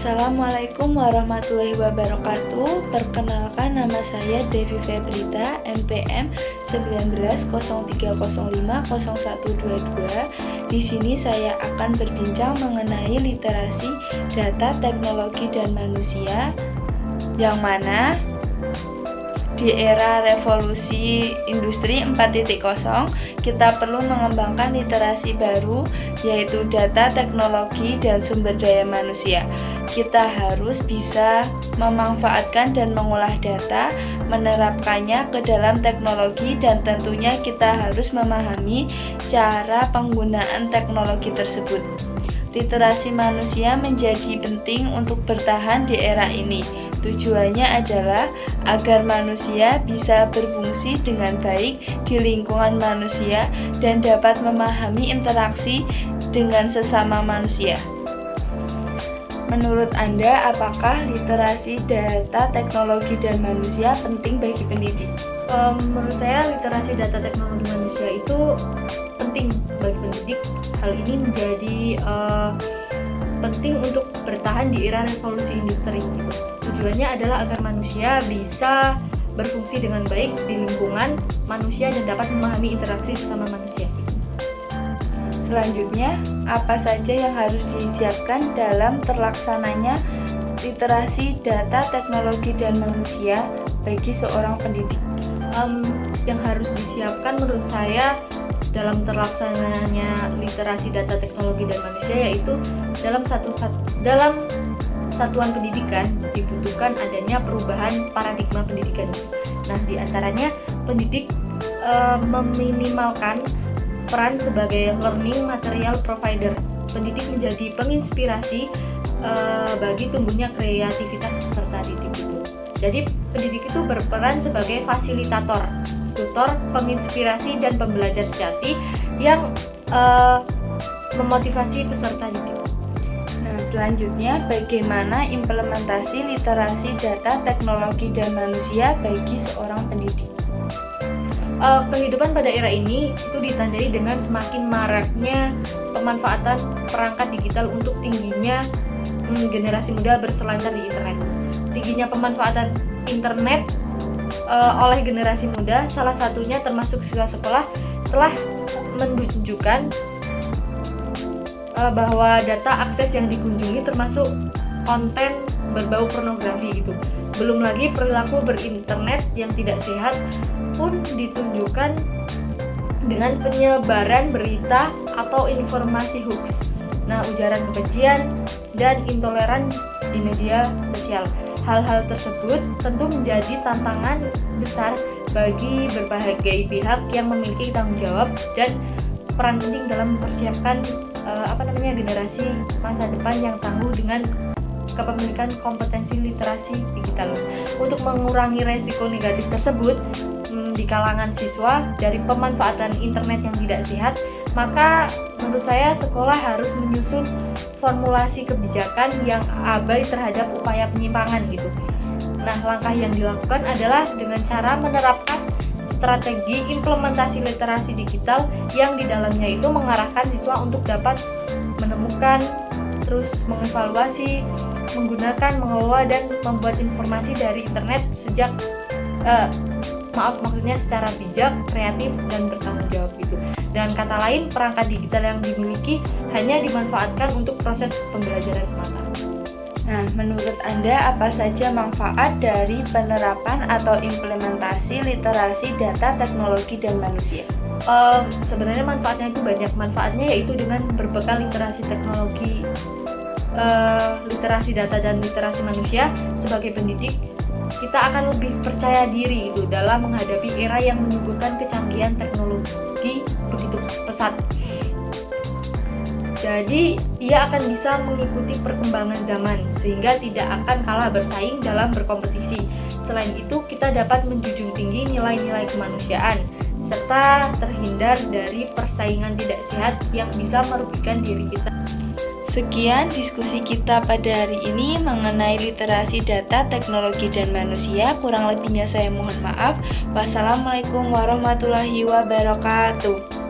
Assalamualaikum warahmatullahi wabarakatuh. Perkenalkan, nama saya Devi Febrita, NPM 1903050122. Di sini saya akan berbincang mengenai literasi data, teknologi, dan manusia, yang mana di era revolusi industri 4.0 kita perlu mengembangkan literasi baru, yaitu data, teknologi, dan sumber daya manusia. Kita harus bisa memanfaatkan dan mengolah data, menerapkannya ke dalam teknologi, dan tentunya kita harus memahami cara penggunaan teknologi tersebut. Literasi manusia menjadi penting untuk bertahan di era ini. Tujuannya adalah agar manusia bisa berfungsi dengan baik di lingkungan manusia dan dapat memahami interaksi dengan sesama manusia. Menurut Anda, apakah literasi data, teknologi, dan manusia penting bagi pendidik? Menurut saya literasi data teknologi manusia itu penting bagi pendidik. Hal ini menjadi penting untuk bertahan di era revolusi industri gitu. Tujuannya adalah agar manusia bisa berfungsi dengan baik di lingkungan manusia dan dapat memahami interaksi sesama manusia. Selanjutnya, apa saja yang harus disiapkan dalam terlaksananya literasi data, teknologi, dan manusia bagi seorang pendidik? Yang harus disiapkan menurut saya dalam terlaksananya literasi data, teknologi, dan manusia yaitu dalam satuan pendidikan dibutuhkan adanya perubahan paradigma pendidikan. Nah, diantaranya pendidik meminimalkan peran sebagai learning material provider. Pendidik menjadi penginspirasi bagi tumbuhnya kreativitas peserta didik itu. Jadi pendidik itu berperan sebagai fasilitator, tutor, penginspirasi, dan pembelajar sejati yang memotivasi peserta didik. Nah, selanjutnya, bagaimana implementasi literasi data, teknologi, dan manusia bagi seorang pendidik? Kehidupan pada era ini itu ditandai dengan semakin maraknya pemanfaatan perangkat digital untuk tingginya generasi muda berselancar di internet. Tingginya pemanfaatan internet oleh generasi muda, salah satunya termasuk siswa sekolah, telah menunjukkan bahwa data akses yang dikunjungi termasuk konten berbau pornografi gitu. Belum lagi perilaku berinternet yang tidak sehat pun ditunjukkan dengan penyebaran berita atau informasi hoax. Nah, ujaran kebencian dan intoleran di media sosial. Hal-hal tersebut tentu menjadi tantangan besar bagi berbagai pihak yang memiliki tanggung jawab dan peran penting dalam mempersiapkan generasi masa depan yang tangguh dengan kepemilikan kompetensi literasi digital. Untuk mengurangi resiko negatif tersebut di kalangan siswa dari pemanfaatan internet yang tidak sehat, maka menurut saya sekolah harus menyusun formulasi kebijakan yang abai terhadap upaya penyimpangan gitu. Nah, langkah yang dilakukan adalah dengan cara menerapkan strategi implementasi literasi digital yang di dalamnya itu mengarahkan siswa untuk dapat menemukan, terus mengevaluasi, menggunakan, mengelola, dan membuat informasi dari internet secara bijak, kreatif, dan bertanggung jawab gitu. Dengan kata lain, perangkat digital yang dimiliki hanya dimanfaatkan untuk proses pembelajaran semata. Nah, menurut Anda apa saja manfaat dari penerapan atau implementasi literasi data, teknologi, dan manusia? Sebenarnya manfaatnya itu banyak. Manfaatnya yaitu dengan berbekal literasi teknologi, literasi data, dan literasi manusia sebagai pendidik, kita akan lebih percaya diri itu dalam menghadapi era yang menyuguhkan kecanggihan teknologi begitu pesat. Jadi, ia akan bisa mengikuti perkembangan zaman sehingga tidak akan kalah bersaing dalam berkompetisi. Selain itu, kita dapat menjunjung tinggi nilai-nilai kemanusiaan serta terhindar dari persaingan tidak sehat yang bisa merugikan diri kita. Sekian diskusi kita pada hari ini mengenai literasi data, teknologi, dan manusia. Kurang lebihnya saya mohon maaf. Wassalamualaikum warahmatullahi wabarakatuh.